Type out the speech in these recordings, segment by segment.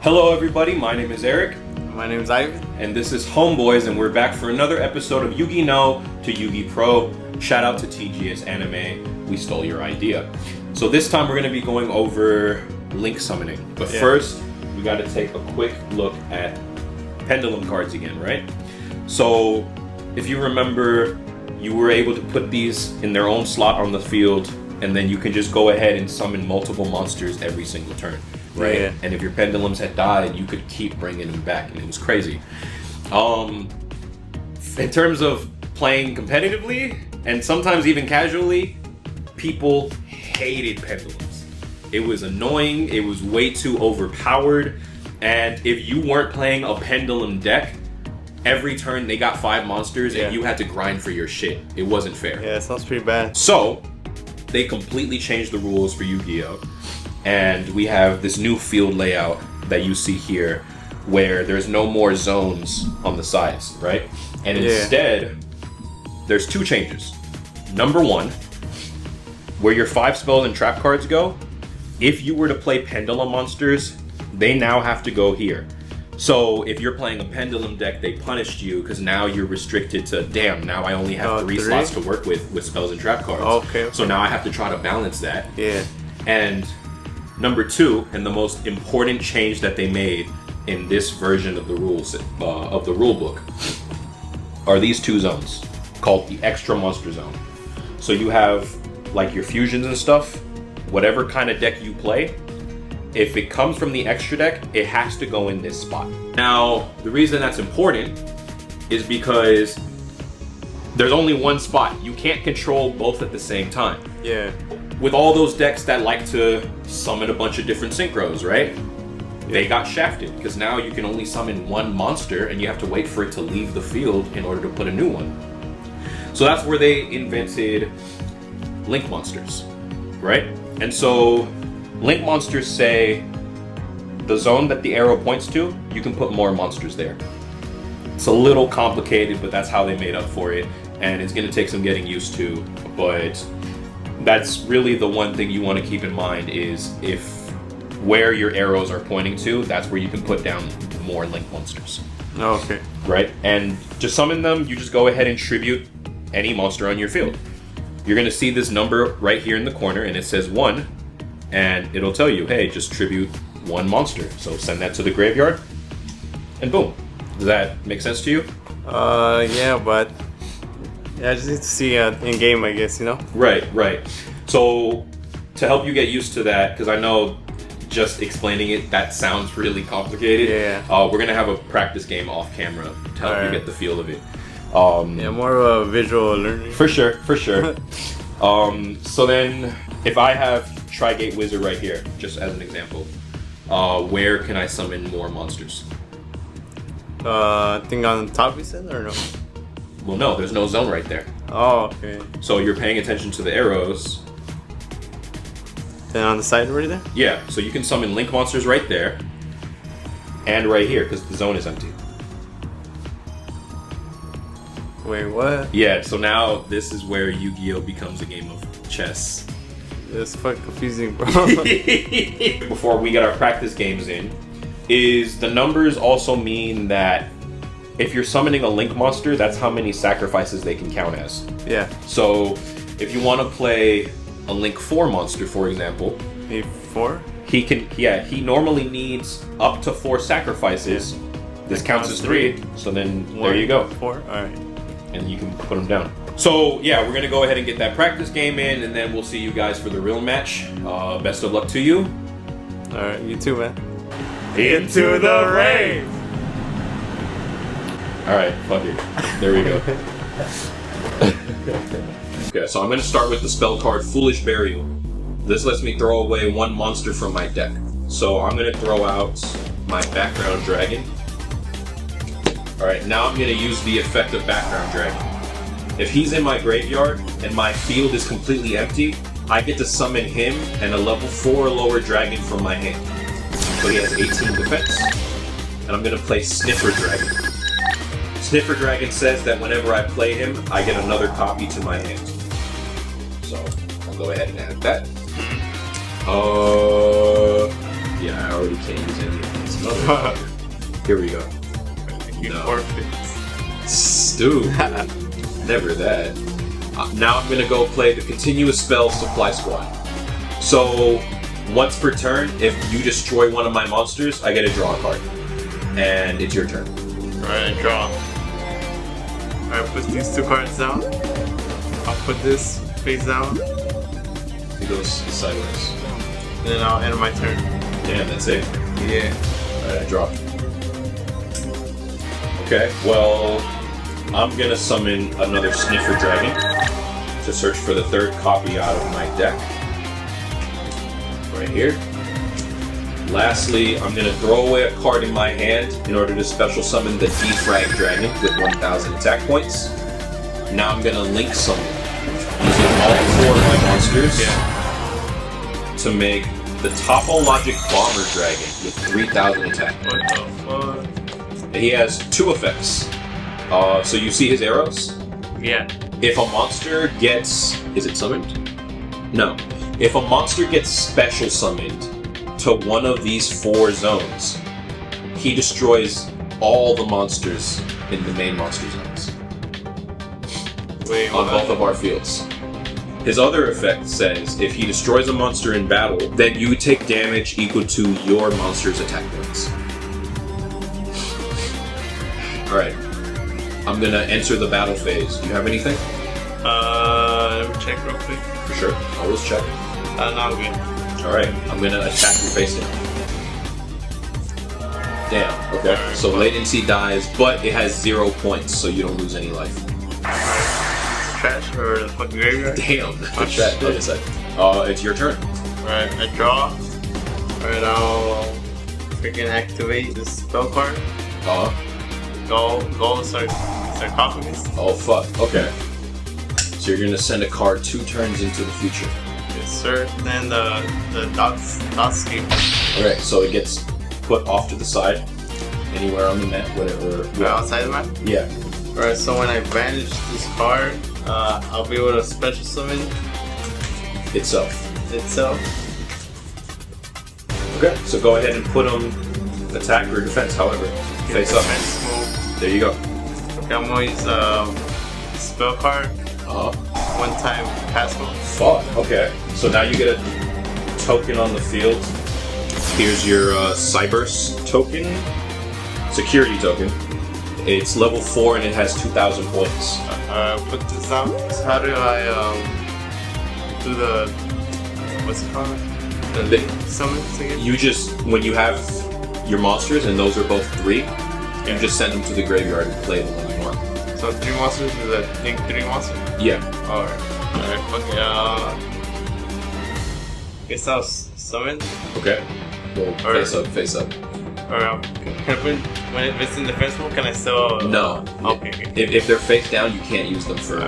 Hello everybody, my name is Eric. My name is Ivan. And this is Homeboys, and we're back for another episode of YugiNo to YugiPro. Shout out to TGS Anime, we stole your idea. So this time we're going to be going over link summoning. But first, we got to take a quick look at pendulum cards again, right? So if you remember, you were able to put these in their own slot on the field, and then you can just go ahead and summon multiple monsters every single turn. Right, yeah. And if your pendulums had died, you could keep bringing them back, and it was crazy. In terms of playing competitively and sometimes even casually, people hated pendulums. It was annoying. It was way too overpowered. And if you weren't playing a pendulum deck, every turn they got 5 monsters, and you had to grind for your shit. It wasn't fair. Yeah, it sounds pretty bad. So they completely changed the rules for Yu-Gi-Oh! And we have this new field layout that you see here where there's no more zones on the sides, right? And instead, there's 2 changes. Number 1, where your 5 spells and trap cards go, if you were to play pendulum monsters, they now have to go here. So if you're playing a pendulum deck, they punished you because now you're restricted to, damn, now I only have 3 slots to work with spells and trap cards. Okay. So now I have to try to balance that. Yeah. And number 2, and the most important change that they made in this version of the rules of the rule book, are these 2 zones called the extra monster zone. So you have like your fusions and stuff, whatever kind of deck you play, if it comes from the extra deck, it has to go in this spot. Now, the reason that's important is because there's only one spot. You can't control both at the same time. Yeah. With all those decks that like to summon a bunch of different synchros, right? Yeah. They got shafted because now you can only summon 1 monster and you have to wait for it to leave the field in order to put a new one. So that's where they invented link monsters, right? And so link monsters say the zone that the arrow points to, you can put more monsters there. It's a little complicated, but that's how they made up for it, and it's going to take some getting used to, but that's really the one thing you want to keep in mind is if where your arrows are pointing to, that's where you can put down more link monsters. Okay. Right? And to summon them, you just go ahead and tribute any monster on your field. You're going to see this number right here in the corner, and it says 1, and it'll tell you, hey, just tribute 1 monster. So send that to the graveyard, and boom. Does that make sense to you? Yeah, but I just need to see in game, I guess, you know? Right. So to help you get used to that, because I know just explaining it, that sounds really complicated. Yeah. We're gonna have a practice game off camera to help you get the feel of it. Yeah, more of a visual learning. For sure. So then, if I have Tri-Gate Wizard right here, just as an example, where can I summon more monsters? I think on the top you said, or no? Well, no, there's no zone right there. Oh, okay. So you're paying attention to the arrows. Then on the side right there? Yeah, so you can summon link monsters right there and right here because the zone is empty. Wait, what? Yeah, so now this is where Yu-Gi-Oh! Becomes a game of chess. It's fucking confusing, bro. Before we get our practice games in, is the numbers also mean that if you're summoning a link monster, that's how many sacrifices they can count as. Yeah. So if you want to play a link 4 monster, for example, 4? He normally needs up to 4 sacrifices. Yeah. This counts as 3, so then 1, there you go. 4, alright. And you can put them down. So yeah, we're gonna go ahead and get that practice game in, and then we'll see you guys for the real match. Best of luck to you. Alright, you too, man. Into the rain! Alright, fuck it. There we go. Okay, so I'm going to start with the spell card Foolish Burial. This lets me throw away 1 monster from my deck. So I'm going to throw out my background dragon. Alright, now I'm going to use the effect of background dragon. If he's in my graveyard and my field is completely empty, I get to summon him and a level 4 or lower dragon from my hand. So he has 18 defense. And I'm going to play Sniffer Dragon. Sniffer Dragon says that whenever I play him, I get another copy to my hand. So I'll go ahead and add that. Yeah, I already can't use any of these. Here we go. You No. forfeit. Dude, never that. Now I'm gonna go play the continuous spell Supply Squad. So, once per turn, if you destroy one of my monsters, I get to draw a card. And it's your turn. Alright, draw. Alright, put these 2 cards down. I'll put this face down. It goes sideways. And then I'll end my turn. Damn, that's it. Yeah. Alright, I draw. Okay, well, I'm gonna summon another Sniffer Dragon to search for the 3rd copy out of my deck. Right here. Lastly, I'm gonna throw away a card in my hand in order to special summon the Defrag Dragon with 1,000 attack points. Now I'm gonna link summon using all 4 of my monsters to make the Topologic Bomber Dragon with 3,000 attack points. What the fuck? He has 2 effects. So you see his arrows? Yeah. If a monster gets... Is it summoned? No. If a monster gets special summoned to one of these 4 zones, he destroys all the monsters in the main monster zones. Wait, on both of our fields. His other effect says, if he destroys a monster in battle, then you take damage equal to your monster's attack points. Alright. I'm gonna enter the battle phase. Do you have anything? Let me check real quick. For sure. Always check. No, I'm good. Alright, I'm gonna attack your face down. Damn, okay. Right, So latency dies, but it has 0 points, so you don't lose any life. Trash or the fucking graveyard? Damn, Oh, that. shit. Wait a sec. It's your turn. Alright, I draw. Alright, I'll freaking activate this spell card. Go, sarcophagus. Oh fuck, okay. So you're gonna send a card 2 turns into the future. Yes, sir. Then the dotscape. Okay, so it gets put off to the side, anywhere on the map, whatever. Right outside the map? Yeah. Alright, so when I banish this card, I'll be able to special summon Itself. itself. Okay, so go ahead and put them attack or defense, however. Face up. Defense move. There you go. Okay, I'm gonna use spell card. One time passable. Fuck, okay. So now you get a token on the field. Here's your Cyberspace token. Security token. It's level 4 and it has 2,000 points. Put this down. So how do I do the what's it called? The summons again? You just, when you have your monsters, and those are both 3, you just send them to the graveyard and play the one you want. So 3 monsters is a think 3 monsters? Yeah. Alright, okay, guess I'll summon. Okay. Well, face up. Or can I put, when it's in defense mode, can I still... No. Okay. If they're face down, you can't use them for...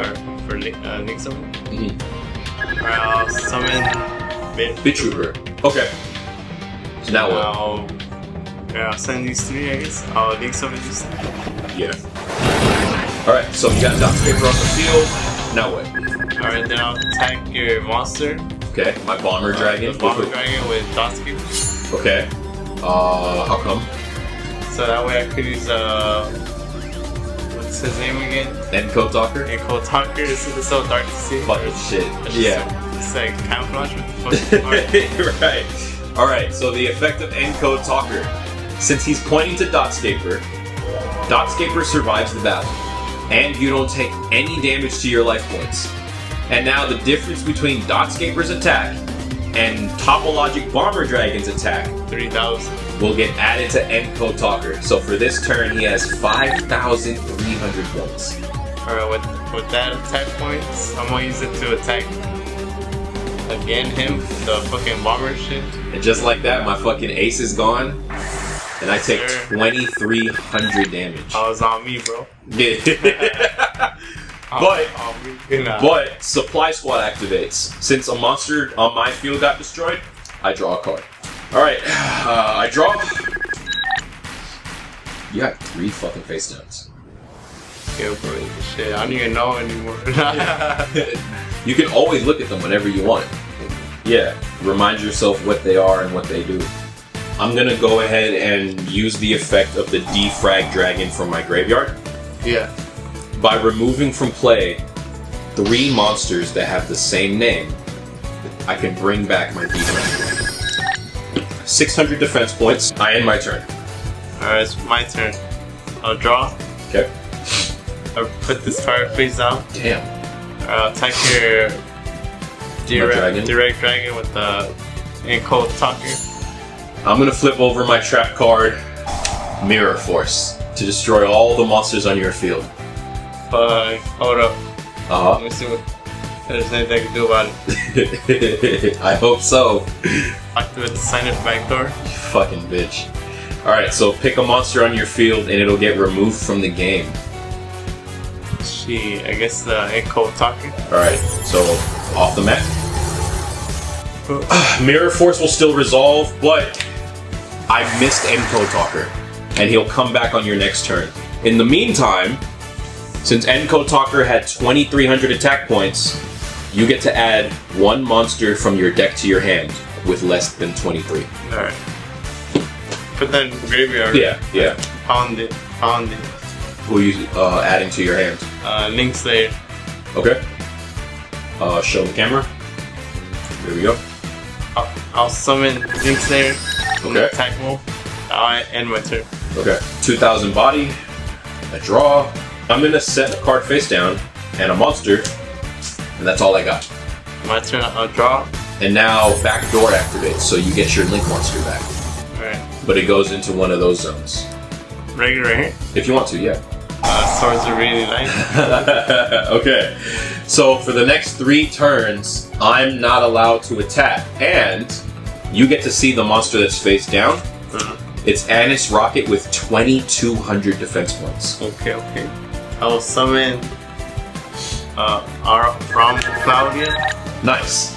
Link summon? Mhm. Alright, I'll summon Bit Trooper. Okay. So now what? I'll send these 3, I guess. I'll link summon these 3. Yeah. Alright, so we got Dr. Paper on the field. Now what? Alright, then I'll attack your monster. Okay, my Bomber Dragon. The Bomber Dragon with Dotscape. Okay. How come? So that way I could use, what's his name again? Encode Talker? Encode Talker. This is so dark to see. Fucking shit. It's like camouflage with the fucking Right. Alright, so the effect of Encode Talker. Since he's pointing to Dotscaper, Dotscaper survives the battle. And you don't take any damage to your life points. And now the difference between Dotscaper's attack and Topologic Bomber Dragon's attack 3,000 will get added to Encode Talker. So for this turn, he has 5,300 points. Alright, with that attack points, I'm gonna use it to attack again him, the fucking bomber shit. And just like that, my fucking ace is gone. And I take 2,300 damage. I was on me, bro. Yeah. But Supply Squad activates. Since a monster on my field got destroyed, I draw a card. Alright, I draw. You got 3 fucking face downs. Yeah, bro, shit, I don't even know anymore. You can always look at them whenever you want. Yeah, remind yourself what they are and what they do. I'm gonna go ahead and use the effect of the defrag dragon from my graveyard. Yeah. By removing from play 3 monsters that have the same name, I can bring back my defrag dragon. 600 defense points. I end my turn. Alright, it's my turn. I'll draw. Okay. I'll put this fireplace down. Damn. I'll attack your dragon. direct dragon with the Encode Talker. I'm gonna flip over my trap card, Mirror Force, to destroy all the monsters on your field. Hold up. Let me see what there's anything I can do about it. I hope so. Activate the sign up backdoor. You fucking bitch. Alright, so pick a monster on your field and it'll get removed from the game. Gee, I guess the Encode Talker. Alright, so off the mat. Mirror Force will still resolve, but I missed Encode Talker, and he'll come back on your next turn. In the meantime, since Encode Talker had 2,300 attack points, you get to add 1 monster from your deck to your hand with less than 23. Alright. Put that in the graveyard. Yeah. Pound it. Who are you adding to your hand? Link Slayer. Okay. Show the camera. There we go. I'll summon Link Slayer. Okay. Attack move. I'll end my turn. Okay. 2,000 body. A draw. I'm gonna set a card face down and a monster, and that's all I got. My turn. I'll draw. And now backdoor activates, so you get your Link monster back. Alright. But it goes into one of those zones. Regular right here. If you want to, yeah. Swords are really light. Okay. So for the next 3 turns, I'm not allowed to attack, and you get to see the monster that's face down. It's Anis Rocket with 2,200 defense points. Okay. I'll summon our from Claudia. Nice.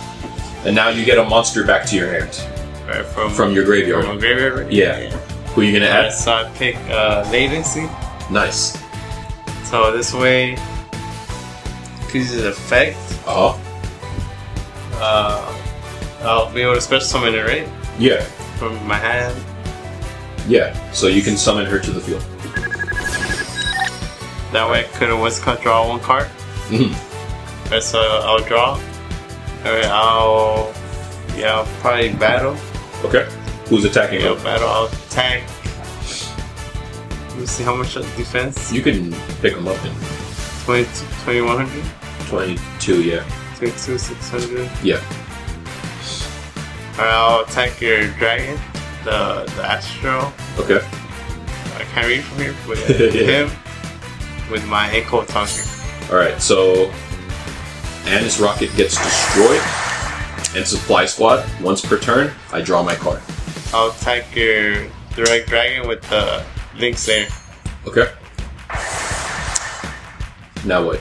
And now you get a monster back to your hand. Right, from your graveyard. From my graveyard? Yeah. Who are you gonna add? So I pick Latency. Nice. So this way, because it's effect, I'll be able to special summon it, right? Yeah. From my hand. Yeah. So you can summon her to the field. That way I could always draw 1 card. Right, so I'll draw. Alright, I'll probably battle. Okay. Who's attacking you? Battle. I'll attack. Let me see how much defense. You can pick them up in 2,100. 22. Yeah. 22,600. Yeah. Alright, I'll attack your dragon, the Astro. Okay. I can't read from here, but him with my Encode Talker. Alright, so Anis Rocket gets destroyed, and Supply Squad, once per turn, I draw my card. I'll attack your direct dragon with the Link Slayer. Okay. Now what?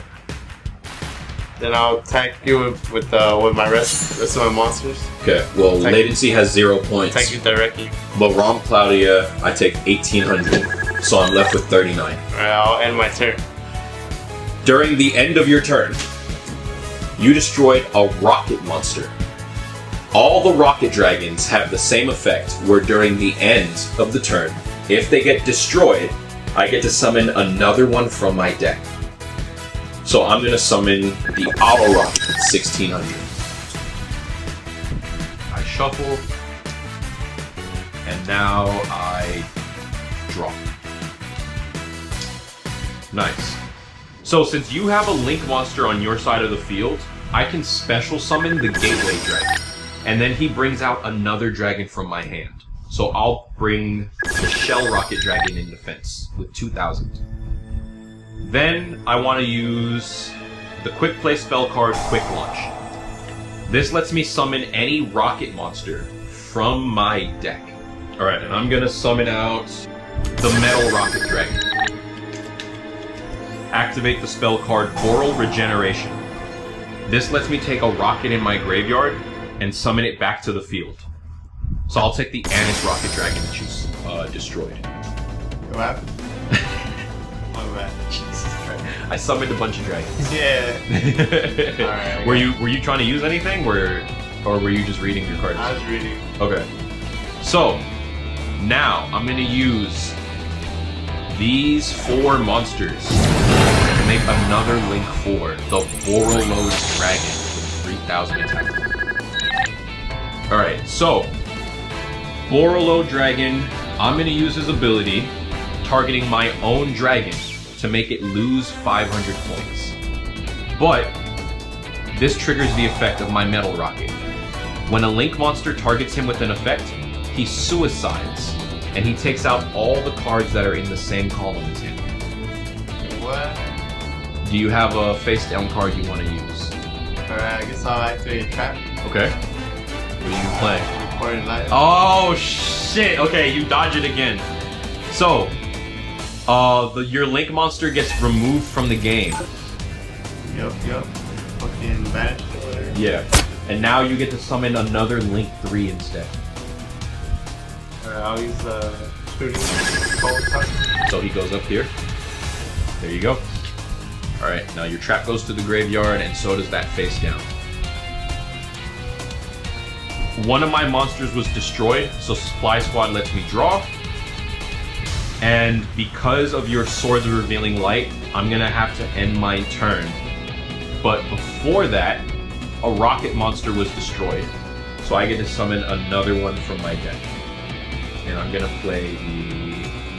Then I'll attack you with my rest of my monsters. Okay, well, Latency has 0 points. Attack you directly. But Rom Claudia, I take 1,800, so I'm left with 39. Alright, I'll end my turn. During the end of your turn, you destroyed a rocket monster. All the rocket dragons have the same effect, where during the end of the turn, if they get destroyed, I get to summon another one from my deck. So I'm going to summon the Auto Rocket at 1,600. I shuffle, and now I draw. Nice. So since you have a Link monster on your side of the field, I can special summon the Gateway Dragon. And then he brings out another dragon from my hand. So I'll bring the Shell Rocket Dragon in defense with 2,000. Then I want to use the Quick Play spell card Quick Launch. This lets me summon any rocket monster from my deck. Alright, and I'm going to summon out the Metal Rocket Dragon. Activate the spell card Boral Regeneration. This lets me take a rocket in my graveyard and summon it back to the field. So I'll take the Anis Rocket Dragon that you destroyed. What happened? My bad. Jesus Christ. I summoned a bunch of dragons. Yeah. Alright. Were you trying to use anything, or were you just reading your cards? I was reading. Okay. So, Now, I'm gonna use these 4 monsters to make another Link 4, the Borolo Dragon with 3,000 attack. Alright, so, Borolo Dragon, I'm gonna use his ability, targeting my own dragon, to make it lose 500 points. But, this triggers the effect of my Metal Rocket. When a Link monster targets him with an effect, he suicides, and he takes out all the cards that are in the same column as him. What? Do you have a face-down card you want to use? Alright, I guess I'll activate Trap. Okay. What are you playing? Recording live. Oh, shit! Okay, you dodge it again. So, your Link monster gets removed from the game. Yup. Fucking banished or whatever. Yeah. And now you get to summon another Link 3 instead. Alright, I'll use the shooting cold touch. So he goes up here. There you go. Alright, now your trap goes to the graveyard, and so does that face down. One of my monsters was destroyed, so Supply Squad lets me draw. And because of your Swords of Revealing Light, I'm gonna have to end my turn. But before that, a rocket monster was destroyed. So I get to summon another one from my deck. And I'm gonna play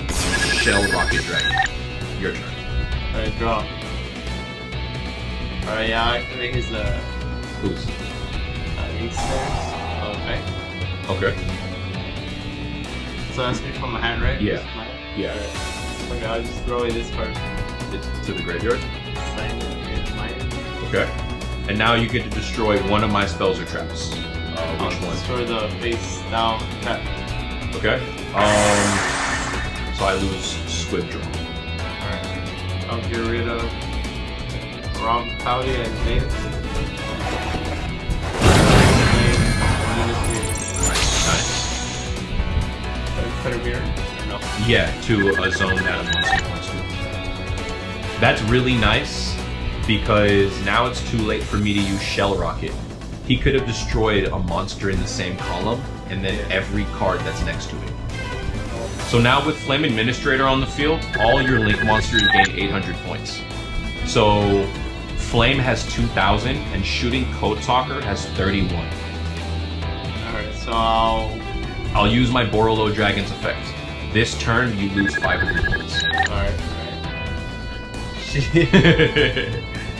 the Shell Rocket Dragon. Your turn. Alright, draw. Alright, yeah, I activate his Who's? Inkstairs. Okay. So that's me from my hand, right? Yeah. Just my hand? Yeah. Alright. Okay, I'll just throw away this card. It's to the graveyard. Sign it in my hand. Okay. And now you get to destroy one of my spells or traps. Which one? Destroy the face down trap. Okay. So I lose Squib Draw. Alright. I'll get rid of Rom Powdy and Venus. Nice. Put a mirror? No. Yeah, to a zone that a monster points to. That's really nice because now it's too late for me to use Shell Rocket. He could have destroyed a monster in the same column and then every card that's next to it. So now with Flame Administrator on the field, all your Link monsters gain 800 points. So Flame has 2,000 and Shooting Code Talker has 31. Alright, so I'll use my Borolo Dragon's effect. This turn, you lose 500 points. Alright.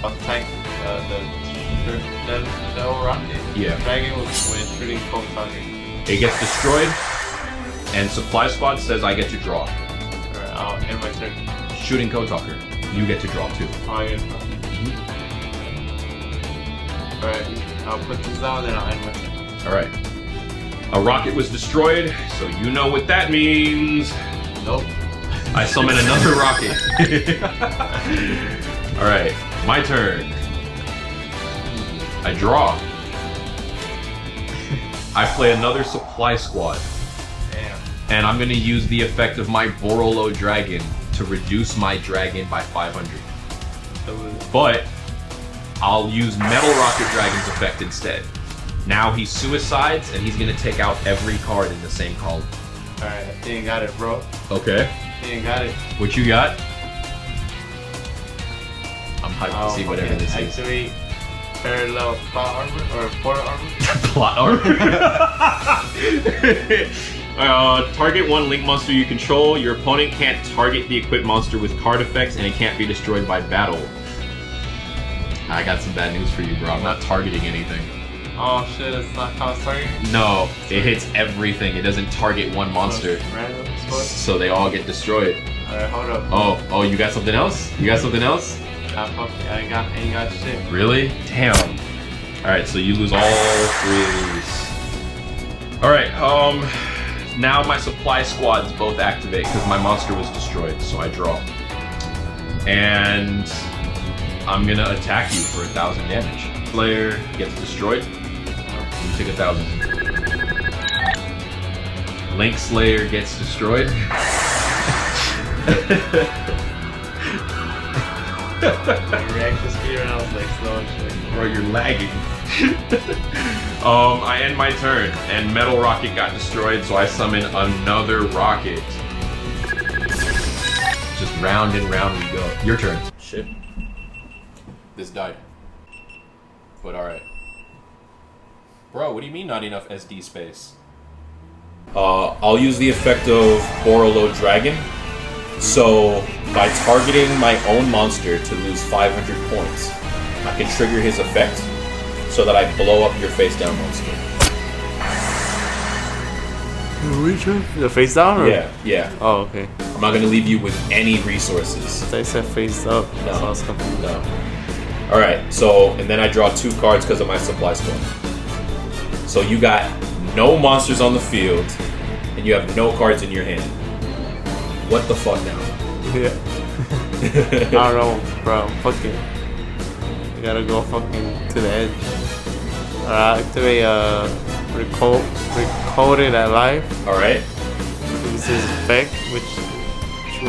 I'll tank the Shell Rocket. Yeah. Dragon with Shooting Code Talker. It gets destroyed, and Supply Squad says I get to draw. Alright, I'll end my turn. Shooting Code Talker, you get to draw too. Oh, I get to draw. Alright, I'll put this down, then I'll end my turn. Alright. A rocket was destroyed, so you know what that means. Nope. I summon another rocket. Alright, my turn. I draw. I play another Supply Squad. Damn. And I'm gonna use the effect of my Borolo Dragon to reduce my dragon by 500. But I'll use Metal Rocket Dragon's effect instead. Now he suicides and he's gonna take out every card in the same column. Alright, I think I got it, bro. Okay. I think I got it. What you got? I'm hyped to see whatever this is. Activate parallel plot armor or portal armor. Plot armor. Target one Link monster you control. Your opponent can't target the equipped monster with card effects, and it can't be destroyed by battle. I got some bad news for you, bro. I'm not targeting anything. Oh shit, it's not how it's targeting? No, it hits everything. It doesn't target one monster. Random So they all get destroyed. Alright, hold up. Oh, you got something else? You got something else? I ain't got shit. Really? Damn. Alright, so you lose all 3 of these. Alright, now my Supply Squads both activate because my monster was destroyed, so I draw. And I'm gonna attack you for 1,000 damage. Player gets destroyed. You take 1,000. Link Slayer gets destroyed. My reaction speed right now is like slow and shit. Bro, you're lagging. I end my turn, and Metal Rocket got destroyed, so I summon another rocket. Just round and round we go. Your turn. Shit. This died. But alright. Bro, what do you mean not enough SD space? I'll use the effect of Borolo Dragon. So, by targeting my own monster to lose 500 points, I can trigger his effect so that I blow up your face down monster. The face down? Or? Yeah. Oh, okay. I'm not gonna leave you with any resources. They said face up. No. Alright, so, and then I draw 2 cards because of my supply store. So you got no monsters on the field, and you have no cards in your hand. What the fuck now? Yeah. I don't know, bro. Fuck it. You gotta go fucking to the edge. Activate recoded at life. Alright. Use his effect, which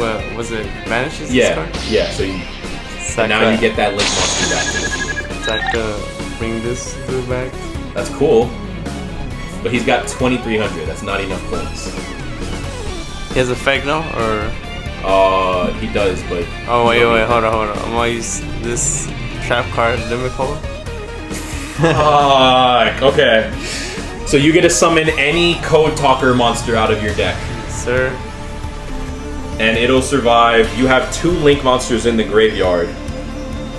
what was it? Vanishes this card? Yeah, so you now you get that link monster back. Zach bring this dude back. That's cool. But he's got 2,300. That's not enough points. He has effect now, or? He does, but. Oh wait, hold on. I'm gonna use this trap card, limit code. Okay. So you get to summon any code talker monster out of your deck. Sir. And it'll survive. You have 2 link monsters in the graveyard.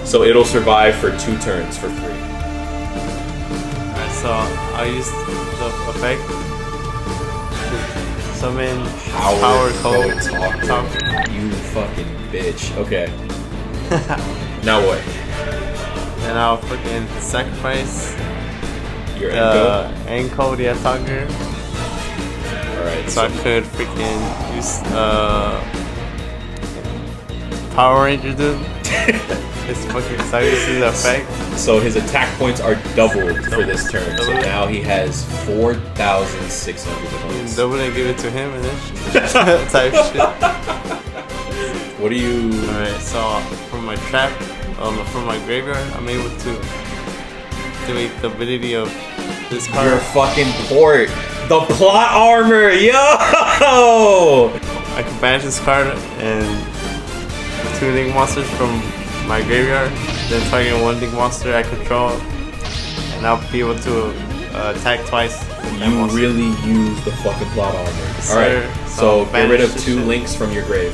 So it'll survive for 2 turns for free. Alright, so I'll use the effect. Summon power code talker. You fucking bitch. Okay. Now what? And I'll fucking sacrifice Your end code, yeah, talker. Alright. So I could freaking use Power Ranger dude. It's fucking so you see the effect. So his attack points are doubled for this turn. So now he has 4,600 points. Double and give it to him and then type shit. What do you? Alright, so from my trap, from my graveyard, I'm able to activate the ability of this card. Your fucking port. The plot armor, yo! I can banish this card and 2 link monsters from my graveyard, then target 1 link monster I control, and I'll be able to attack twice. You really use the fucking plot armor. Alright, so get rid of 2 links from your grave.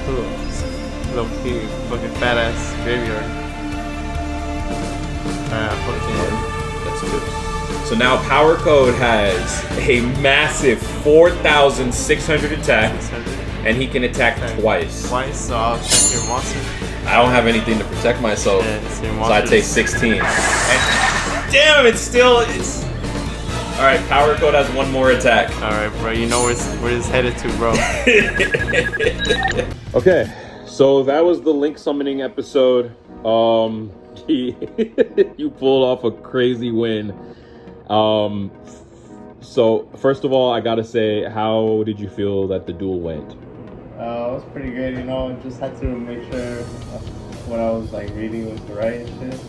Ooh, low key, fucking fat ass graveyard. That's 2. So now Power Code has a massive 4,600 attack, and he can attack twice. Twice, so I'll check your monster. I don't have anything to protect myself, so I take 16. Damn, it's Alright, Power Code has 1 more attack. Alright, bro, you know where it's headed to, bro. Okay, so that was the link summoning episode. You pulled off a crazy win. So first of all, I gotta say, how did you feel that the duel went? It was pretty good, you know. Just had to make sure what I was like reading was right and shit.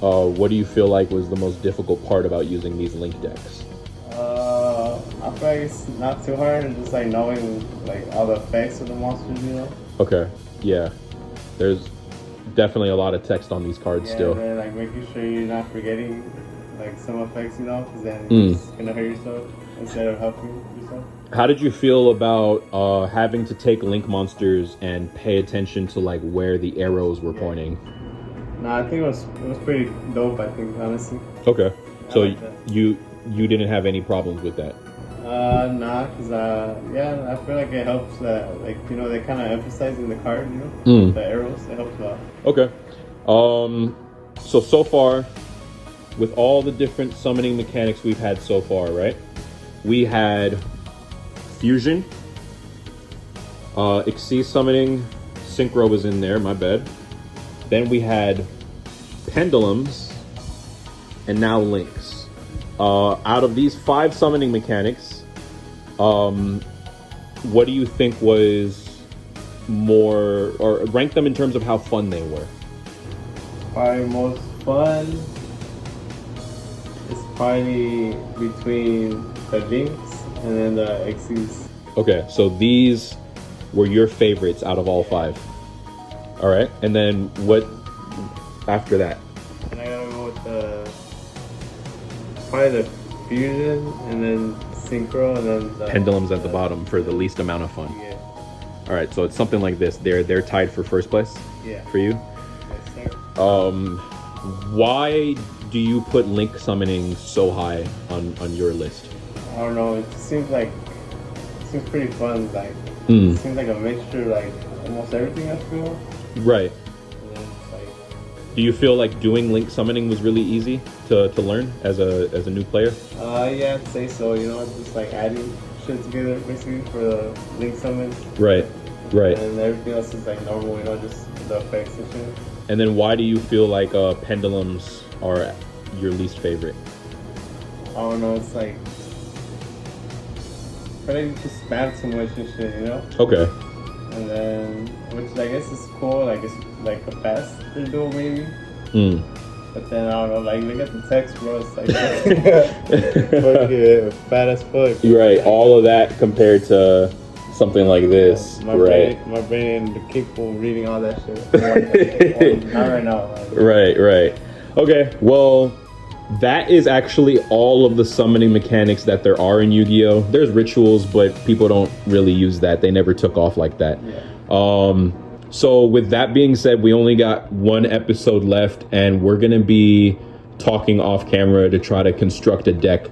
What do you feel like was the most difficult part about using these link decks? I feel like it's not too hard, just like knowing like all the effects of the monsters, you know. Okay, yeah. There's definitely a lot of text on these cards still. Yeah, like making sure you're not forgetting like some effects, you know, because then it's gonna hurt yourself instead of helping yourself. How did you feel about having to take link monsters and pay attention to like where the arrows were pointing? Nah, I think it was pretty dope. I think honestly. Okay, so like you didn't have any problems with that? Nah, cause yeah, I feel like it helps. Like you know, they kind of emphasizing the card, you know, the arrows. It helps a lot. Okay, so far, with all the different summoning mechanics we've had so far, right? We had fusion, Xyz summoning, synchro was in there. My bad. Then we had pendulums, and now links. Out of these 5 summoning mechanics, what do you think was more, or rank them in terms of how fun they were? Probably most fun. probably between the Links and then the Xyz. Okay, so these were your favorites out of all 5. All right, and then what after that? And I gotta go with probably the Fusion and then Synchro and then the Pendulums at the bottom for the least amount of fun. Yeah. All right, so it's something like this. They're tied for first place. Yeah. For you. Yes, sir. Why do you put Link summoning so high on your list? I don't know. It seems pretty fun. Like Mm. it seems like a mixture, like almost everything I feel. Right. And then it's like, Do you feel like doing Link summoning was really easy to learn as a new player? yeah, I'd say so. You know, it's just like adding shit together basically for the Link summons. Right. Right. And everything else is like normal. You know, just the effects and shit. And then why do you feel like pendulums are your least favorite? I don't know. It's like I feel like you just spam too much and shit. You know. Okay. And then, which I guess is cool, like it's like a faster duel maybe. Mm. But then I don't know, like look at the text, bro. It's like fucking fat as fuck. Right. All of that compared to something like this. My Right. brain capable of reading all that shit. Not right now. Like. Right. Right. Okay. Well, that is actually all of the summoning mechanics that there are in Yu-Gi-Oh! There's rituals, but people don't really use that. They never took off like that. Yeah. So with that being said, we only got 1 episode left, and we're gonna be talking off camera to try to construct a deck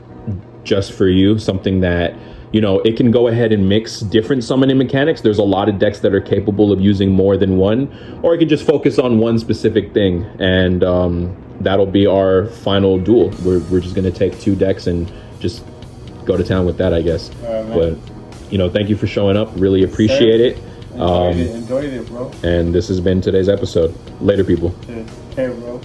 just for you, something that, you know, it can go ahead and mix different summoning mechanics. There's a lot of decks that are capable of using more than one, or it can just focus on one specific thing, and that'll be our final duel. We're just gonna take 2 decks and just go to town with that, I guess. But you know, thank you for showing up. Really appreciate it. Enjoyed it, bro. And this has been today's episode. Later, people. Hey, bro.